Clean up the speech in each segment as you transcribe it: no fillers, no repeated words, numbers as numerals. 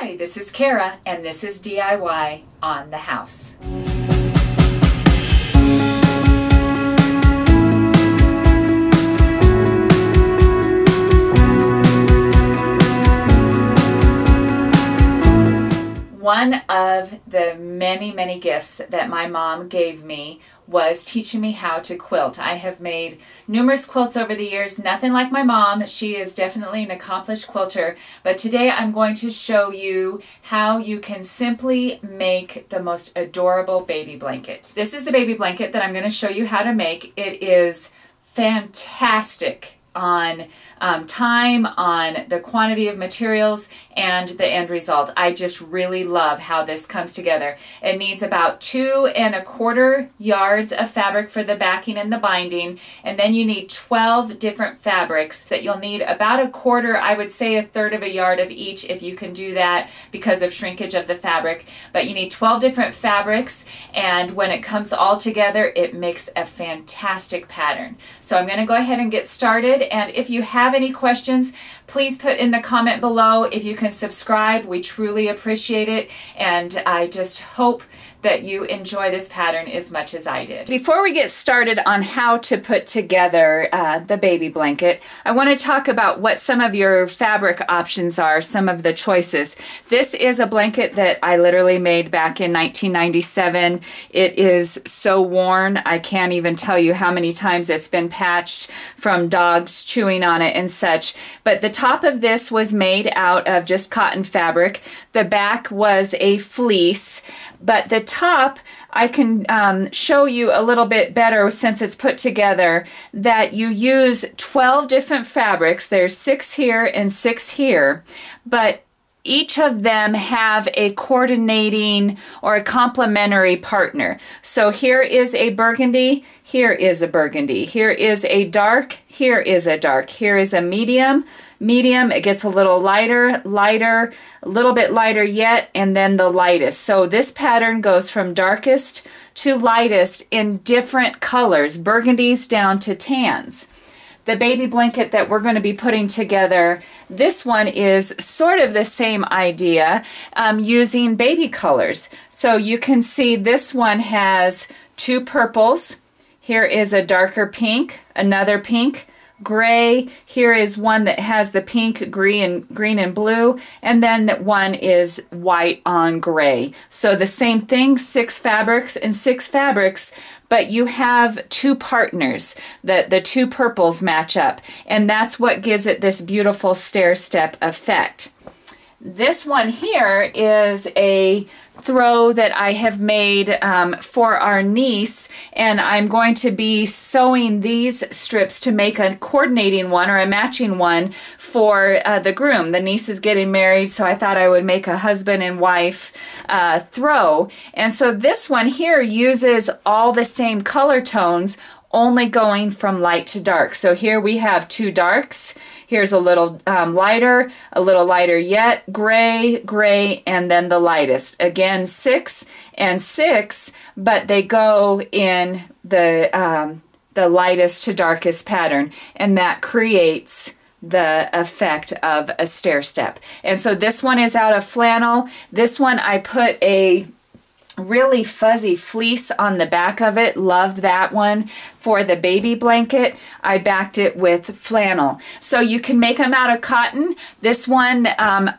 Hi, this is Kara, and this is DIY on the House. One of the many gifts that my mom gave me was teaching me how to quilt. I have made numerous quilts over the years, nothing like my mom. She is definitely an accomplished quilter, but today I'm going to show you how you can simply make the most adorable baby blanket. This is the baby blanket that I'm going to show you how to make. It is fantastic on time, on the quantity of materials, and the end result. I just really love how this comes together. It needs about 2 1/4 yards of fabric for the backing and the binding, and then you need 12 different fabrics that you'll need about 1/4, I would say 1/3 of a yard of each if you can do that because of shrinkage of the fabric. But you need 12 different fabrics, and when it comes all together, it makes a fantastic pattern. So I'm going to go ahead and get started, and if you have any questions, please put in the comment below. If you can subscribe, we truly appreciate it, and I just hope that you enjoy this pattern as much as I did. Before we get started on how to put together the baby blanket, I want to talk about what some of your fabric options are, some of the choices. This is a blanket that I literally made back in 1997. It is so worn, I can't even tell you how many times it's been patched from dogs chewing on it and such. But the top of this was made out of just cotton fabric. The back was a fleece, but the top, I can show you a little bit better since it's put together, that you use 12 different fabrics. There's 6 here and 6 here, but each of them have a coordinating or a complementary partner. So here is a burgundy, here is a burgundy, here is a dark, here is a dark, here is a medium, it gets a little lighter, a little bit lighter yet, and then the lightest. So this pattern goes from darkest to lightest in different colors, burgundies down to tans. The baby blanket that we're going to be putting together, this one is sort of the same idea, using baby colors. So you can see this one has 2 purples. Here is a darker pink, another pink, gray. Here is one that has the pink, green and blue, and then that one is white on gray. So the same thing, 6 fabrics and 6 fabrics, but you have 2 partners. The 2 purples match up, and that's what gives it this beautiful stair-step effect. This one here is a throw that I have made for our niece, and I'm going to be sewing these strips to make a coordinating one or a matching one for the groom. The niece is getting married, so I thought I would make a husband and wife throw. And so this one here uses all the same color tones, only going from light to dark. So here we have 2 darks. Here's a little lighter yet, gray, and then the lightest. Again, 6 and 6, but they go in the lightest to darkest pattern, and that creates the effect of a stair step. And so this one is out of flannel. This one I put a really fuzzy fleece on the back of it. Loved that one. For the baby blanket, I backed it with flannel. So you can make them out of cotton. This one,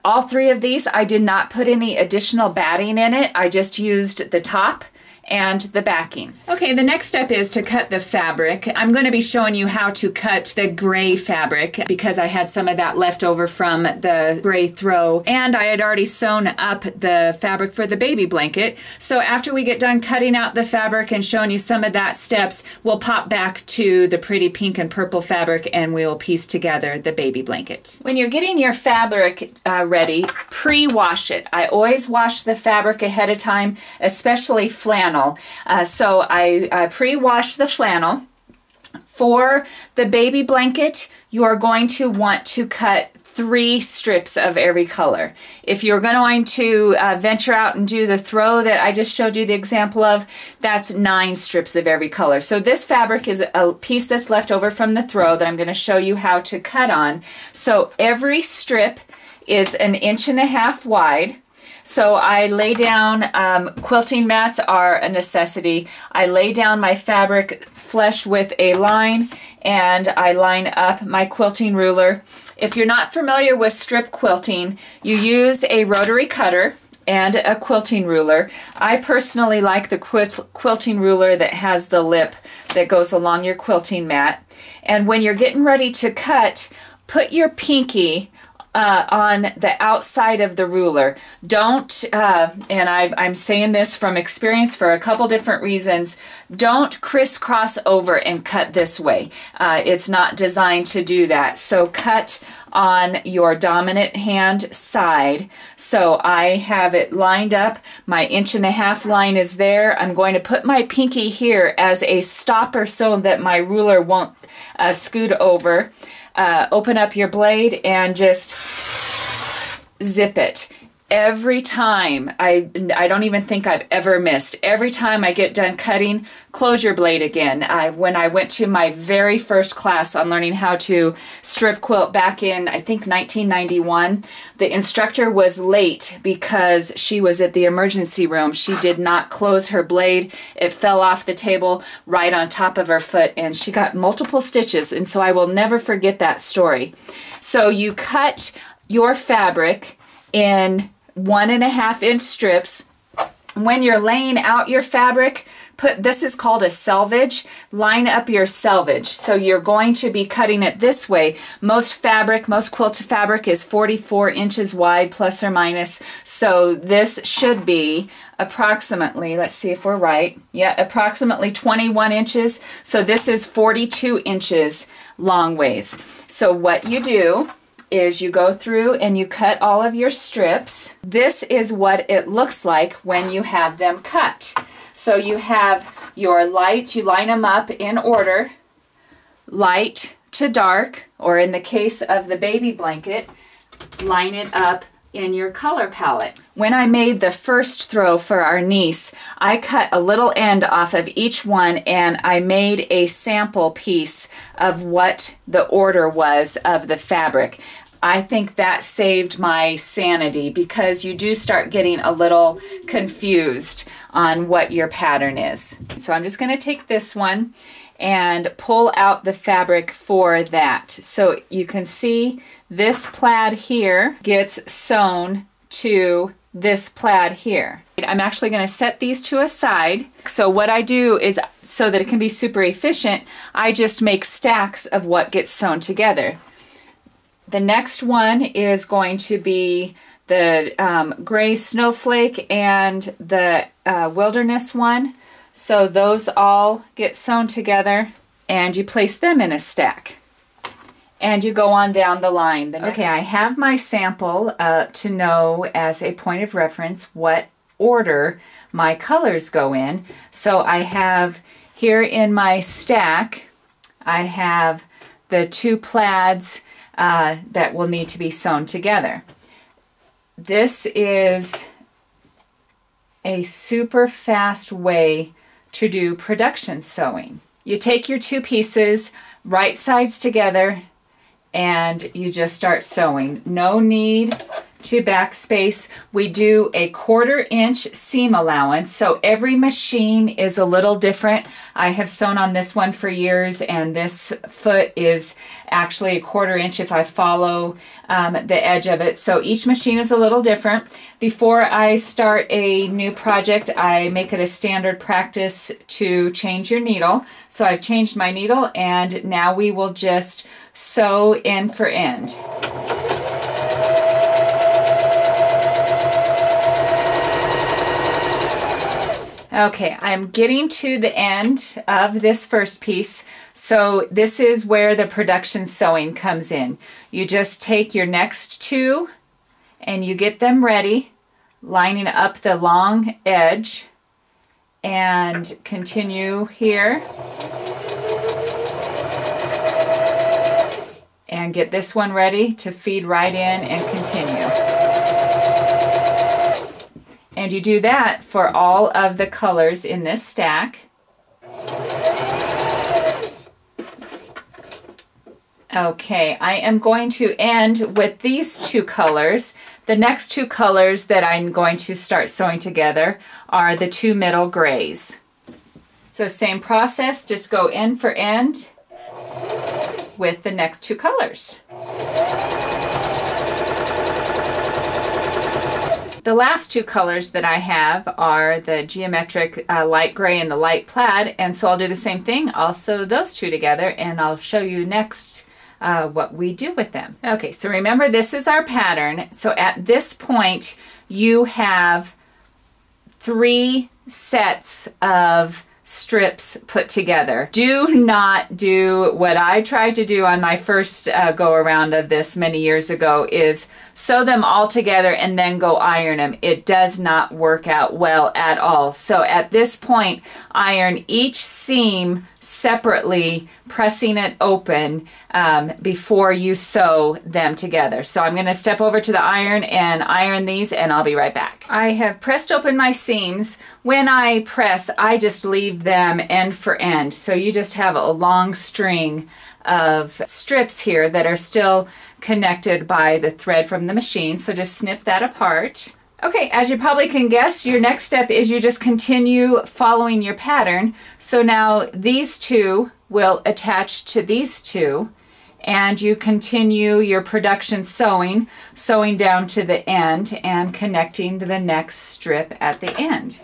all 3 of these, I did not put any additional batting in it. I just used the top and the backing. Okay, the next step is to cut the fabric. I'm going to be showing you how to cut the gray fabric because I had some of that left over from the gray throw, and I had already sewn up the fabric for the baby blanket. So after we get done cutting out the fabric and showing you some of that steps, we'll pop back to the pretty pink and purple fabric and we'll piece together the baby blanket. When you're getting your fabric ready, pre-wash it. I always wash the fabric ahead of time, especially flannel. So I pre-wash the flannel. For the baby blanket, you are going to want to cut 3 strips of every color. If you're going to venture out and do the throw that I just showed you the example of, that's 9 strips of every color. So this fabric is a piece that's left over from the throw that I'm going to show you how to cut on. So every strip is 1.5 inches wide. So I lay down, quilting mats are a necessity. I lay down my fabric flush with a line, and I line up my quilting ruler. If you're not familiar with strip quilting, you use a rotary cutter and a quilting ruler. I personally like the quilting ruler that has the lip that goes along your quilting mat. And when you're getting ready to cut, put your pinky on the outside of the ruler. Don't, and I'm saying this from experience for a couple different reasons, don't crisscross over and cut this way. It's not designed to do that. So cut on your dominant hand side. So I have it lined up. My 1.5 inch line is there. I'm going to put my pinky here as a stopper so that my ruler won't scoot over. Open up your blade and just zip it. Every time, I don't even think I've ever missed. Every time I get done cutting, close your blade again. When I went to my very first class on learning how to strip quilt back in, I think 1991, the instructor was late because she was at the emergency room. She did not close her blade. It fell off the table right on top of her foot, and she got multiple stitches, and so I will never forget that story. So you cut your fabric in 1.5 inch strips. When you're laying out your fabric, this is called a selvage. Line up your selvage. So you're going to be cutting it this way. Most quilt fabric is 44 inches wide, plus or minus. So this should be approximately, let's see if we're right. Yeah, approximately 21 inches. So this is 42 inches long ways. So what you do is you go through and you cut all of your strips. This is what it looks like when you have them cut. So you have your lights, you line them up in order, light to dark, or in the case of the baby blanket, line it up in your color palette. When I made the first throw for our niece, I cut a little end off of each one and I made a sample piece of what the order was of the fabric. I think that saved my sanity because you do start getting a little confused on what your pattern is. So I'm just going to take this one and pull out the fabric for that. So you can see this plaid here gets sewn to this plaid here. I'm actually going to set these to a side. So what I do is, so that it can be super efficient, I just make stacks of what gets sewn together. The next one is going to be the gray snowflake and the wilderness one. So those all get sewn together and you place them in a stack. And you go on down the line. Okay, I have my sample to know as a point of reference what order my colors go in. So I have here in my stack, I have the two plaids that will need to be sewn together. This is a super fast way to do production sewing. You take your two pieces, right sides together, and you just start sewing. No need to backspace. We do a 1/4 inch seam allowance, so every machine is a little different. I have sewn on this one for years, and this foot is actually a 1/4 inch if I follow the edge of it. So each machine is a little different. Before I start a new project, I make it a standard practice to change your needle. So I've changed my needle, and now we will just sew end for end. Okay, I'm getting to the end of this first piece, so this is where the production sewing comes in. You just take your next two and you get them ready, lining up the long edge, and continue here. And get this one ready to feed right in and continue. And you do that for all of the colors in this stack. Okay, I am going to end with these two colors. The next two colors that I'm going to start sewing together are the two middle grays. So same process, just go end for end with the next two colors. The last two colors that I have are the geometric light gray and the light plaid, and so I'll do the same thing. I'll sew those two together and I'll show you next what we do with them. Okay, so remember this is our pattern. So at this point you have 3 sets of strips put together. Do not do what I tried to do on my first go around of this many years ago, is sew them all together and then go iron them. It does not work out well at all. So at this point, iron each seam separately, pressing it open before you sew them together. So I'm going to step over to the iron and iron these, and I'll be right back. I have pressed open my seams. When I press, I just leave them end for end. So you just have a long string of strips here that are still connected by the thread from the machine. So just snip that apart. Okay, as you probably can guess, your next step is you just continue following your pattern. So now these two will attach to these two, and you continue your production sewing down to the end and connecting to the next strip at the end.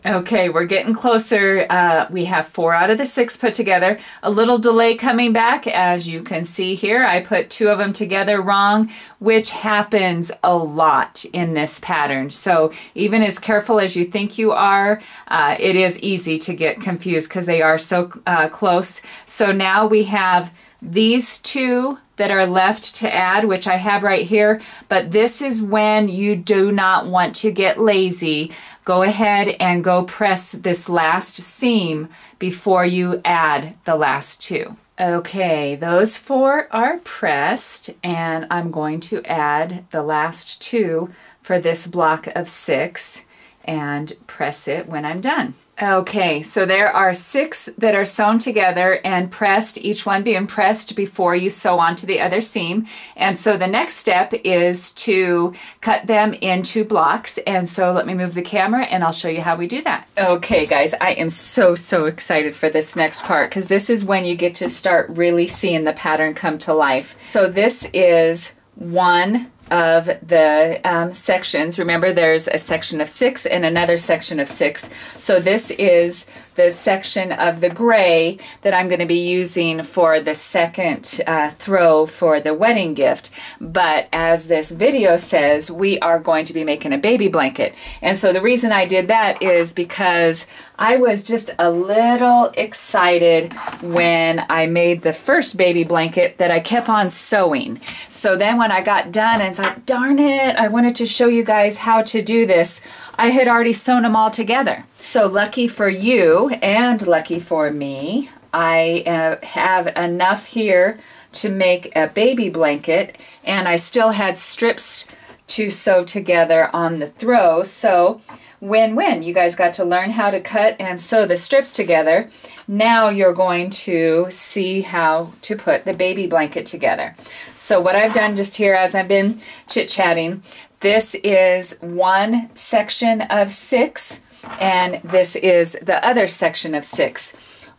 Okay, we're getting closer. We have 4 out of the 6 put together. A little delay coming back. As you can see here, I put 2 of them together wrong, which happens a lot in this pattern. So even as careful as you think you are, it is easy to get confused because they are so close. So now we have these 2 that are left to add, which I have right here, but this is when you do not want to get lazy. Go ahead and go press this last seam before you add the last 2. Okay, those 4 are pressed, and I'm going to add the last 2 for this block of 6 and press it when I'm done. Okay, so there are 6 that are sewn together and pressed, each one being pressed before you sew onto the other seam. And so the next step is to cut them into blocks. And so let me move the camera and I'll show you how we do that. Okay guys, I am so excited for this next part because this is when you get to start really seeing the pattern come to life. So this is one of the sections. Remember, there's a section of 6 and another section of 6. So this is the section of the gray that I'm going to be using for the second throw for the wedding gift. But as this video says, we are going to be making a baby blanket. And so the reason I did that is because I was just a little excited when I made the first baby blanket that I kept on sewing. So then when I got done and thought, darn it, I wanted to show you guys how to do this, I had already sewn them all together. So lucky for you and lucky for me, I have enough here to make a baby blanket, and I still had strips to sew together on the throw. So win-win. You guys got to learn how to cut and sew the strips together. Now you're going to see how to put the baby blanket together. So what I've done just here as I've been chit-chatting, this is one section of 6 and this is the other section of 6.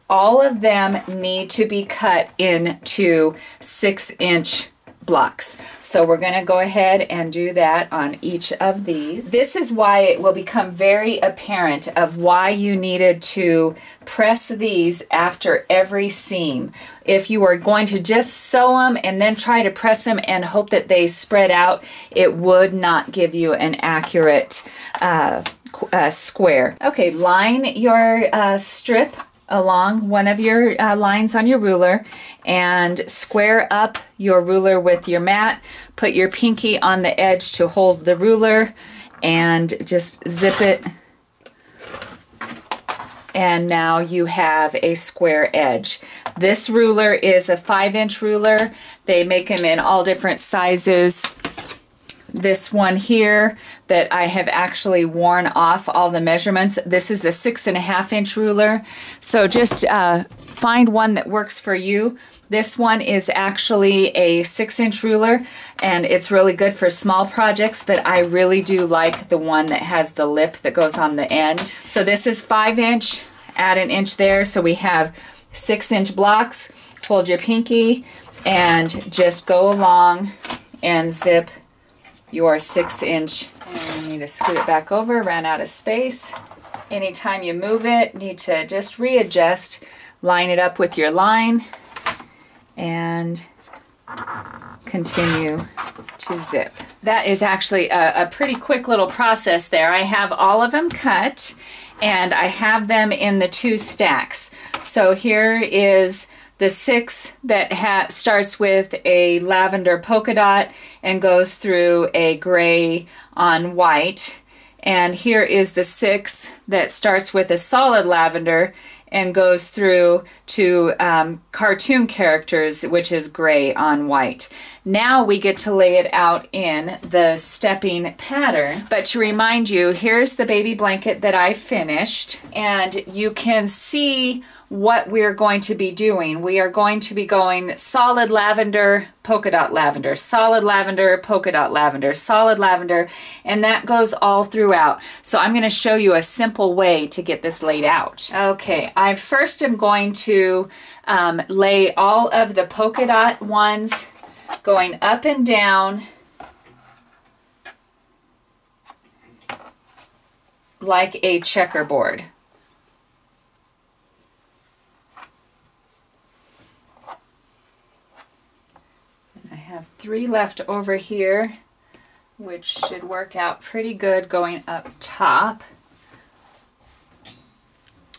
All of them need to be cut into 6-inch blocks. So we're going to go ahead and do that on each of these. This is why it will become very apparent of why you needed to press these after every seam. If you were going to just sew them and then try to press them and hope that they spread out, it would not give you an accurate square. Okay, line your strip along one of your lines on your ruler and square up your ruler with your mat. Put your pinky on the edge to hold the ruler and just zip it. And now you have a square edge. This ruler is a 5-inch ruler. They make them in all different sizes. This one here that I have actually worn off all the measurements, this is a 6.5-inch ruler. So just find one that works for you. This one is actually a 6-inch ruler, and it's really good for small projects, but I really do like the one that has the lip that goes on the end. So this is 5-inch, add an inch there, so we have 6-inch blocks. Hold your pinky and just go along and zip your 6-inch. And you need to scoot it back over, ran out of space. Anytime you move it, need to just readjust, line it up with your line, and continue to zip. That is actually a pretty quick little process there. I have all of them cut, and I have them in the 2 stacks. So here is the 6 that starts with a lavender polka dot and goes through a gray on white. And here is the 6 that starts with a solid lavender and goes through to cartoon characters, which is gray on white. Now we get to lay it out in the stepping pattern. But to remind you, here's the baby blanket that I finished, and you can see what we're going to be doing. We are going to be going solid lavender, polka dot lavender, solid lavender, polka dot lavender, solid lavender, and that goes all throughout. So I'm going to show you a simple way to get this laid out. Okay, I first am going to lay all of the polka dot ones going up and down like a checkerboard. And I have 3 left over here, which should work out pretty good going up top.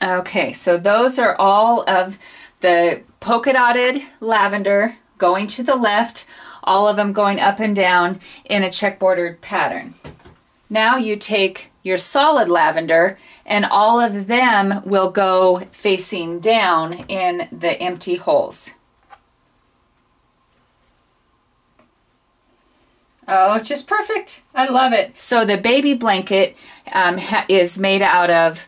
Okay, so those are all of the polka dotted lavender going to the left, all of them going up and down in a checkbordered pattern. Now you take your solid lavender, and all of them will go facing down in the empty holes. Oh, just perfect. I love it. So the baby blanket is made out of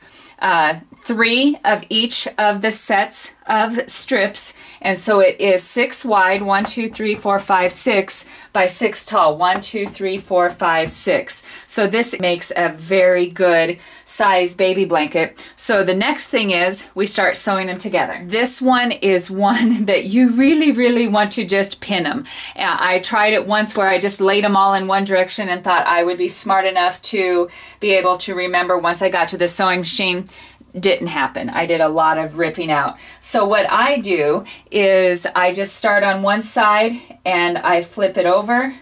3 of each of the sets of strips, and so it is 6 wide, 1, 2, 3, 4, 5, 6 by 6 tall, 1, 2, 3, 4, 5, 6. So this makes a very good size baby blanket. So the next thing is we start sewing them together. This one is one that you really want to just pin them. I tried it once where I just laid them all in one direction and thought I would be smart enough to be able to remember once I got to the sewing machine. Didn't happen. I did a lot of ripping out. So what I do is I just start on one side and I flip it over,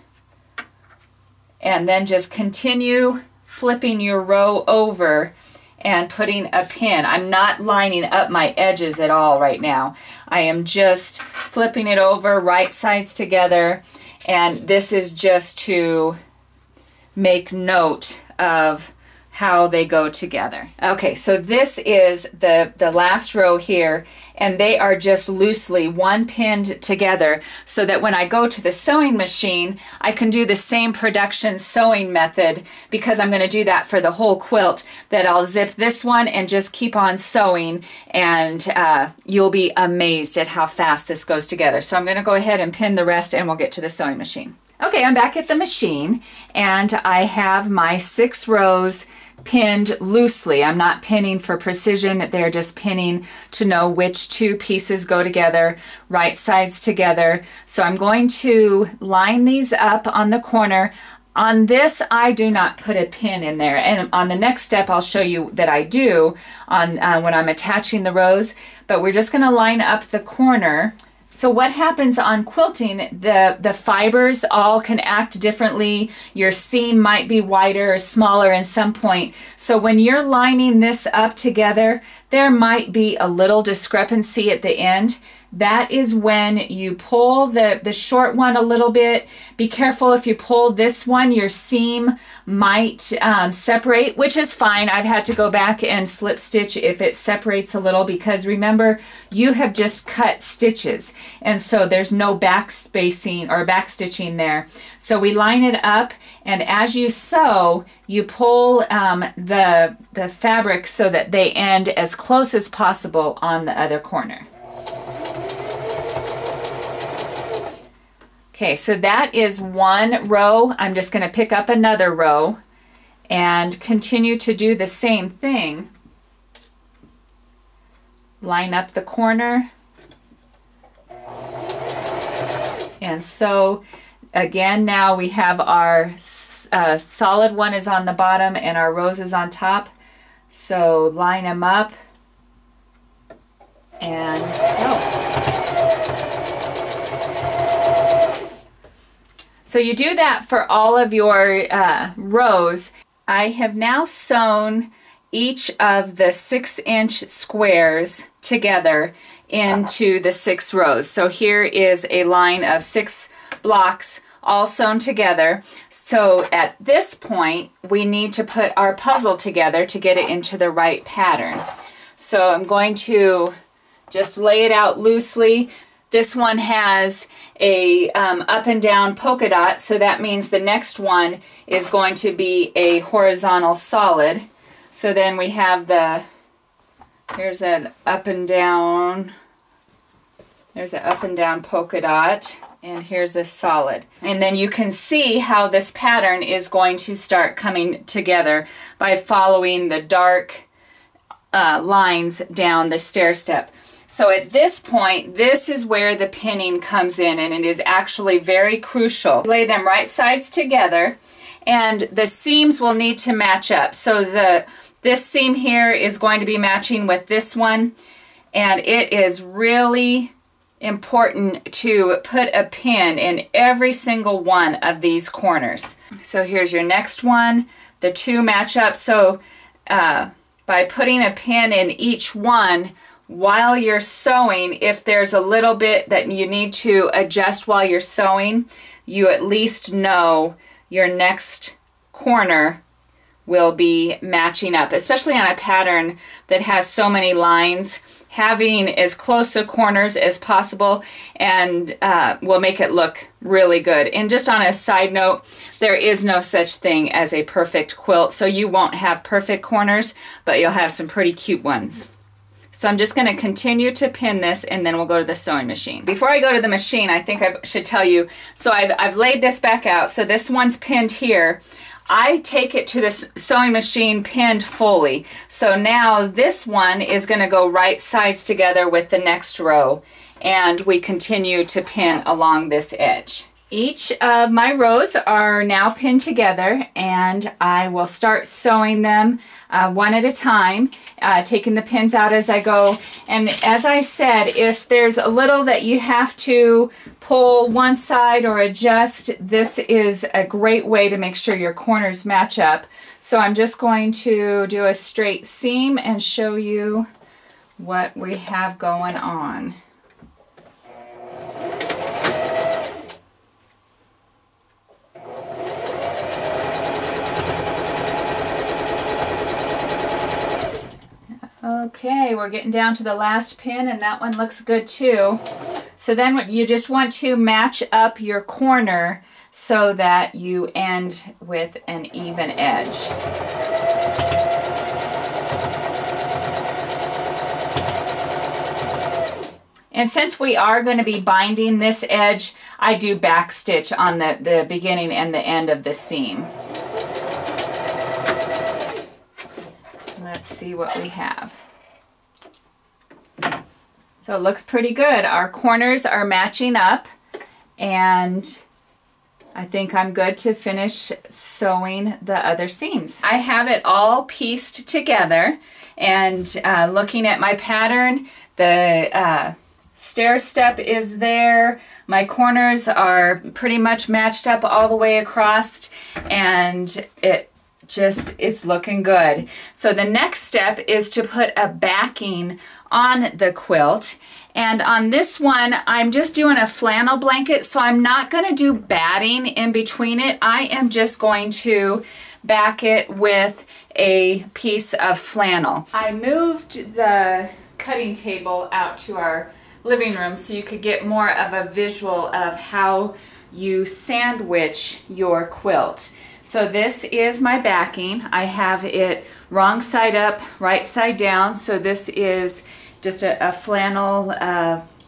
and then just continue flipping your row over and putting a pin. I'm not lining up my edges at all right now. I am just flipping it over, right sides together, and this is just to make note of how they go together. Okay, so this is the last row here, and they are just loosely one pinned together so that when I go to the sewing machine, I can do the same production sewing method, because I'm going to do that for the whole quilt, that I'll zip this one and just keep on sewing, and you'll be amazed at how fast this goes together. So I'm going to go ahead and pin the rest, and we'll get to the sewing machine. Okay, I'm back at the machine, and I have my 6 rows pinned loosely. I'm not pinning for precision, they're just pinning to know which 2 pieces go together, right sides together. So I'm going to line these up on the corner. On this, I do not put a pin in there, and on the next step I'll show you that I do on when I'm attaching the rows, but we're just going to line up the corner. So what happens on quilting, the fibers all can act differently. Your seam might be wider or smaller in some point. So when you're lining this up together, there might be a little discrepancy at the end. That is when you pull the short one a little bit. Be careful if you pull this one, your seam might separate, which is fine. I've had to go back and slip stitch if it separates a little, because remember, you have just cut stitches, and so there's no back spacing or back stitching there. So we line it up, and as you sew, you pull the fabric so that they end as close as possible on the other corner. Okay, so that is one row. I'm just going to pick up another row and continue to do the same thing. Line up the corner. And so again, now we have our solid one is on the bottom and our roses on top. So line them up and go. So you do that for all of your rows. I have now sewn each of the 6-inch squares together into the 6 rows. So here is a line of 6 blocks all sewn together. So at this point, we need to put our puzzle together to get it into the right pattern. So I'm going to just lay it out loosely. This one has a up and down polka dot, so that means the next one is going to be a horizontal solid. So then we have here's an up and down, there's an up and down polka dot, and here's a solid. And then you can see how this pattern is going to start coming together by following the dark lines down the stair step. So at this point, this is where the pinning comes in, and it is actually very crucial. Lay them right sides together, and the seams will need to match up. So this seam here is going to be matching with this one, and it is really important to put a pin in every single one of these corners. So here's your next one. The two match up. So by putting a pin in each one, while you're sewing, if there's a little bit that you need to adjust while you're sewing, you at least know your next corner will be matching up, especially on a pattern that has so many lines. Having as close to corners as possible and will make it look really good. And just on a side note, there is no such thing as a perfect quilt, so you won't have perfect corners, but you'll have some pretty cute ones. So I'm just going to continue to pin this, and then we'll go to the sewing machine. Before I go to the machine, I think I should tell you, so I've laid this back out, so this one's pinned here. I take it to the sewing machine pinned fully. So now this one is going to go right sides together with the next row, and we continue to pin along this edge. Each of my rows are now pinned together, and I will start sewing them one at a time, taking the pins out as I go. And as I said, if there's a little that you have to pull one side or adjust, this is a great way to make sure your corners match up. So I'm just going to do a straight seam and show you what we have going on. Okay, we're getting down to the last pin, and that one looks good too. So then you just want to match up your corner so that you end with an even edge. And since we are going to be binding this edge, I do back stitch on the beginning and the end of the seam. Let's see what we have. So it looks pretty good. Our corners are matching up, and I think I'm good to finish sewing the other seams. I have it all pieced together, and looking at my pattern, the stair step is there. My corners are pretty much matched up all the way across, and it's looking good. So the next step is to put a backing on the quilt, and on this one I'm just doing a flannel blanket, so I'm not going to do batting in between it. I am just going to back it with a piece of flannel. I moved the cutting table out to our living room so you could get more of a visual of how you sandwich your quilt. So this is my backing. I have it wrong side up, right side down. So this is just a flannel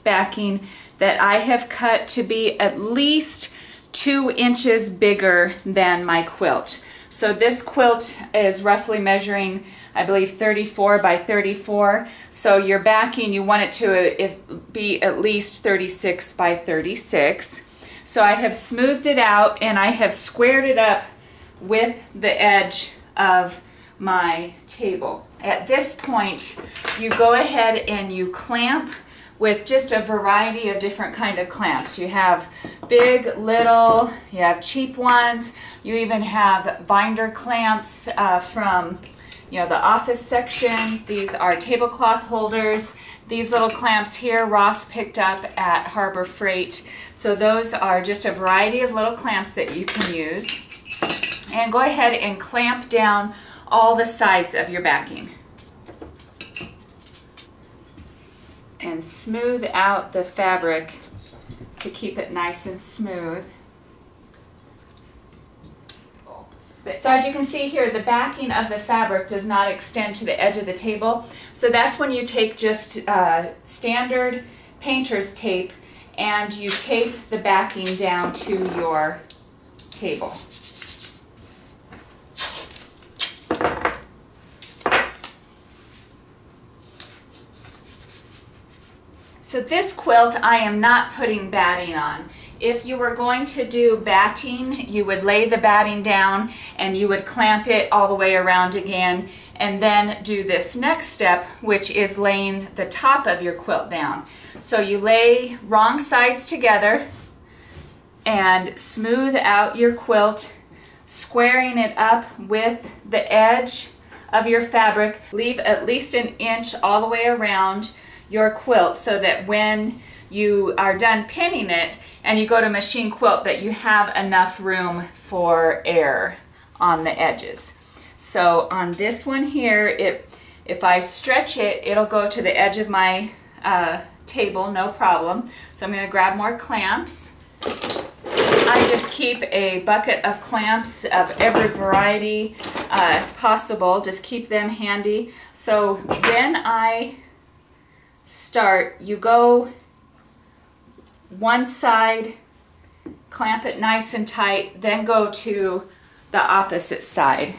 backing that I have cut to be at least 2 inches bigger than my quilt. So this quilt is roughly measuring, I believe, 34 by 34. So your backing, you want it to be at least 36 by 36. So I have smoothed it out and I have squared it up with the edge of my table. At this point, you go ahead and you clamp with just a variety of different kind of clamps. You have big, little, you have cheap ones, you even have binder clamps from the office section. These are tablecloth holders. These little clamps here, Ross picked up at Harbor Freight. So those are just a variety of little clamps that you can use. And go ahead and clamp down all the sides of your backing. And smooth out the fabric to keep it nice and smooth. So as you can see here, the backing of the fabric does not extend to the edge of the table. So that's when you take just standard painter's tape and you tape the backing down to your table. So this quilt I am not putting batting on. If you were going to do batting, you would lay the batting down and you would clamp it all the way around again and then do this next step, which is laying the top of your quilt down. So you lay wrong sides together and smooth out your quilt, squaring it up with the edge of your fabric. Leave at least 1 inch all the way around your quilt so that when you are done pinning it and you go to machine quilt that you have enough room for air on the edges. So on this one here, if I stretch it, it'll go to the edge of my table, no problem. So I'm going to grab more clamps. I just keep a bucket of clamps of every variety possible. Just keep them handy. So when I start, you go one side, clamp it nice and tight, then go to the opposite side.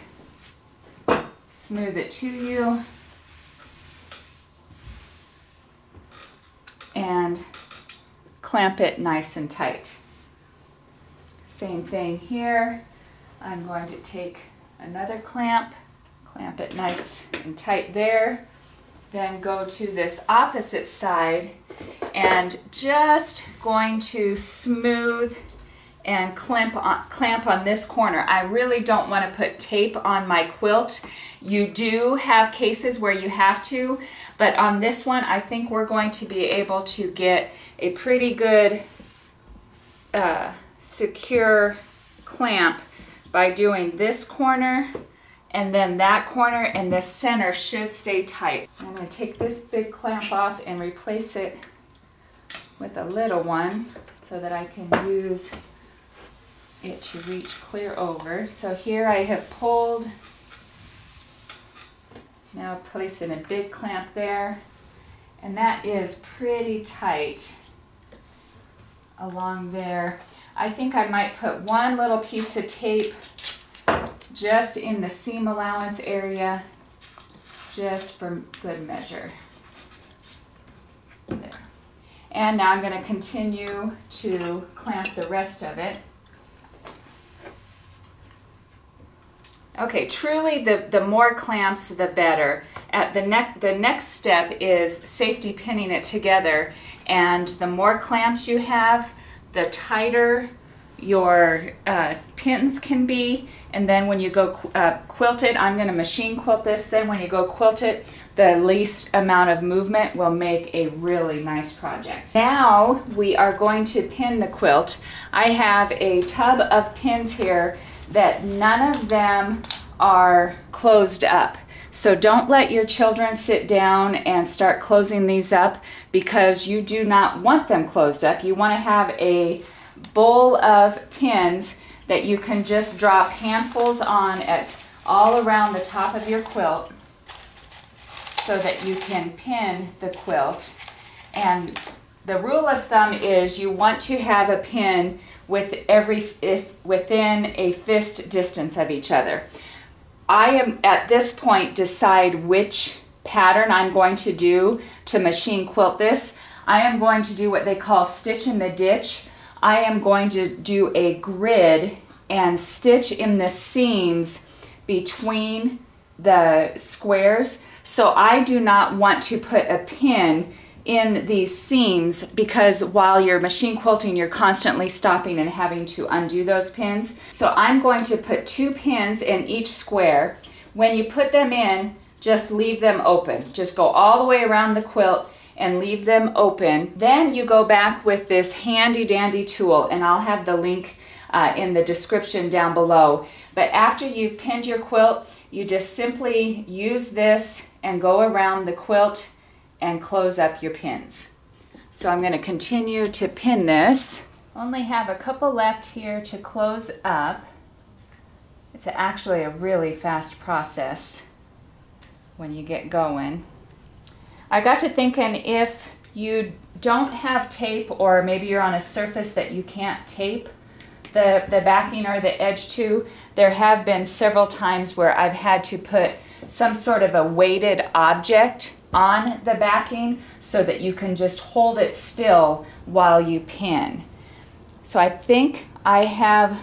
Smooth it to you and clamp it nice and tight. Same thing here. I'm going to take another clamp it nice and tight there. Then go to this opposite side and just going to smooth and clamp on this corner. I really don't want to put tape on my quilt. You do have cases where you have to, but on this one I think we're going to be able to get a pretty good secure clamp by doing this corner and then that corner, and the center should stay tight. I'm going to take this big clamp off and replace it with a little one so that I can use it to reach clear over. So here I have pulled, now placing a big clamp there, and that is pretty tight along there. I think I might put one little piece of tape just in the seam allowance area, just for good measure. There. And now I'm going to continue to clamp the rest of it. Okay, truly the more clamps the better. At the next step is safety pinning it together, and the more clamps you have, the tighter your pins can be. And then when you go quilt it, I'm going to machine quilt this, then when you go quilt it, the least amount of movement will make a really nice project. Now we are going to pin the quilt. I have a tub of pins here that none of them are closed up. So don't let your children sit down and start closing these up, because you do not want them closed up. You want to have a bowl of pins that you can just drop handfuls on at all around the top of your quilt so that you can pin the quilt. And The rule of thumb is you want to have a pin with within a fist distance of each other. I am at this point decide which pattern I'm going to do to machine quilt this. I am going to do what they call stitch in the ditch. I am going to do a grid and stitch in the seams between the squares. So I do not want to put a pin in these seams, because while you're machine quilting, you're constantly stopping and having to undo those pins. So I'm going to put 2 pins in each square. When you put them in, just leave them open. Just go all the way around the quilt and leave them open. Then you go back with this handy dandy tool, and I'll have the link in the description down below. But after you've pinned your quilt, you just simply use this and go around the quilt and close up your pins. So I'm going to continue to pin this. Only have a couple left here to close up. It's actually a really fast process when you get going. I got to thinking, if you don't have tape, or maybe you're on a surface that you can't tape the backing or the edge to, there have been several times where I've had to put some sort of a weighted object on the backing so that you can just hold it still while you pin. So I think I have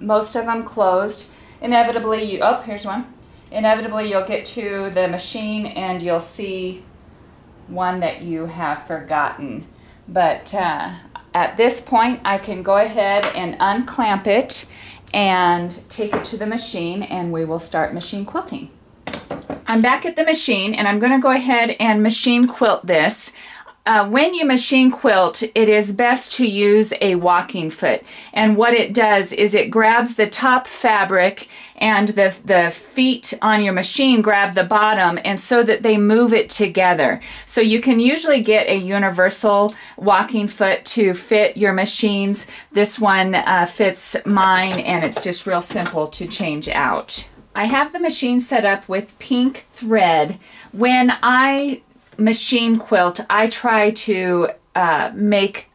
most of them closed. Inevitably, here's one. Inevitably, you'll get to the machine and you'll see one that you have forgotten. But at this point, I can go ahead and unclamp it and take it to the machine, and we will start machine quilting. I'm back at the machine, and I'm going to go ahead and machine quilt this. When you machine quilt, it is best to use a walking foot. And what it does is it grabs the top fabric, and the feet on your machine grab the bottom, and so that they move it together. So you can usually get a universal walking foot to fit your machines. This one fits mine, and it's just real simple to change out. I have the machine set up with pink thread. When I machine quilt, I try to make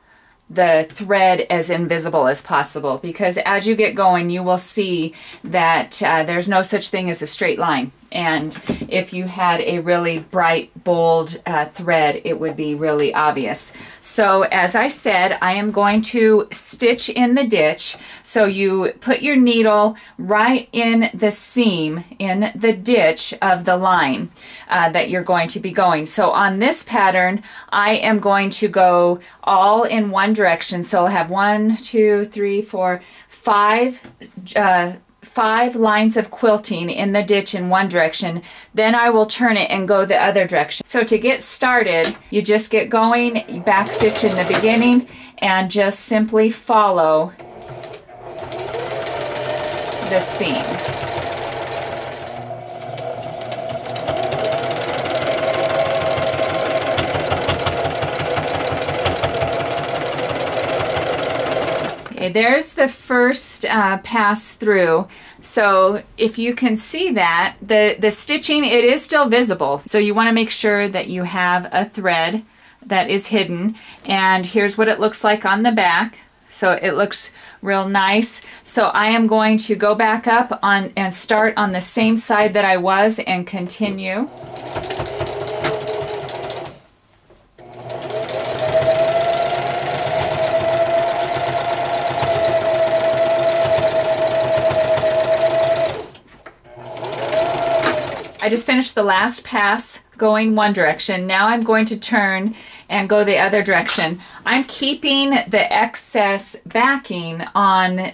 the thread as invisible as possible, because as you get going, you will see that there's no such thing as a straight line. And if you had a really bright, bold thread, it would be really obvious. So as I said, I am going to stitch in the ditch. So you put your needle right in the seam, in the ditch of the line that you're going to be going. So on this pattern, I am going to go all in one direction. So I'll have 1, 2, 3, 4, 5 lines of quilting in the ditch in one direction. Then I will turn it and go the other direction. So to get started, you just get going, you backstitch in the beginning, and just simply follow the seam. Okay, there's the first pass through. So if you can see that, the stitching, it is still visible. So you want to make sure that you have a thread that is hidden. And here's what it looks like on the back. So it looks real nice. So I am going to go back up on and start on the same side that I was and continue. I just finished the last pass going one direction. Now I'm going to turn and go the other direction. I'm keeping the excess backing on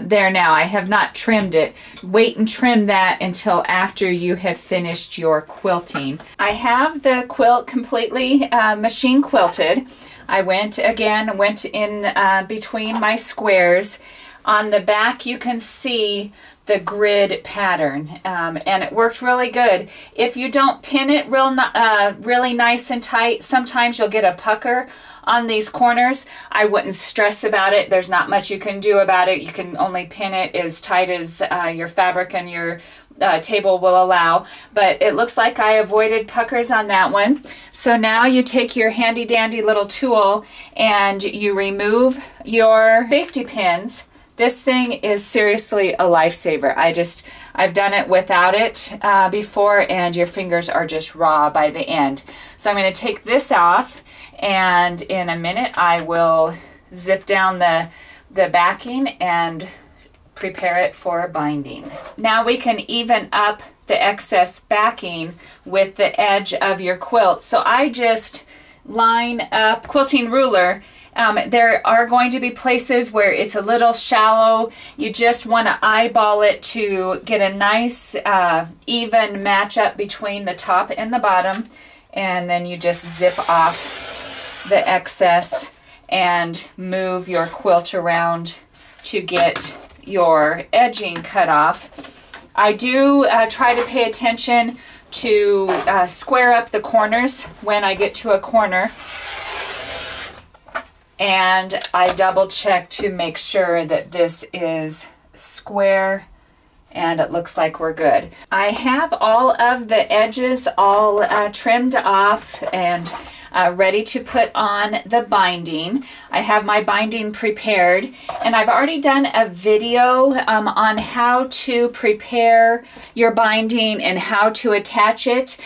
there now. I have not trimmed it. Wait and trim that until after you have finished your quilting. I have the quilt completely machine quilted. I went in between my squares. On the back you can see the grid pattern, and it worked really good. If you don't pin it really nice and tight, sometimes you'll get a pucker on these corners. I wouldn't stress about it. There's not much you can do about it. You can only pin it as tight as your fabric and your table will allow, but it looks like I avoided puckers on that one. So now you take your handy dandy little tool and you remove your safety pins. This thing is seriously a lifesaver. I've done it without it before, and your fingers are just raw by the end. So I'm going to take this off, and in a minute I will zip down the backing and prepare it for binding. Now we can even up the excess backing with the edge of your quilt. So I just line up quilting ruler. There are going to be places where it's a little shallow. You just want to eyeball it to get a nice even match up between the top and the bottom, and then you just zip off the excess and move your quilt around to get your edging cut off. I do try to pay attention to square up the corners when I get to a corner, and I double check to make sure that this is square, and it looks like we're good. I have all of the edges all trimmed off and ready to put on the binding. I have my binding prepared, and I've already done a video on how to prepare your binding and how to attach it.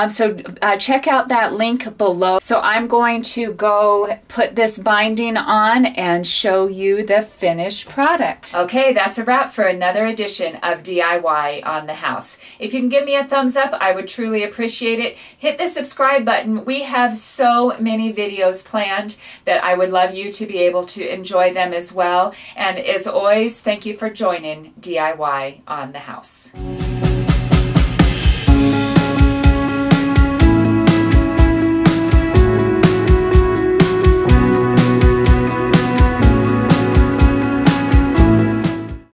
So check out that link below. So I'm going to go put this binding on and show you the finished product. Okay, that's a wrap for another edition of DIY on the house. If you can give me a thumbs up, I would truly appreciate it. Hit the subscribe button. We have so many videos planned that I would love you to be able to enjoy them as well. And as always, thank you for joining DIY on the house.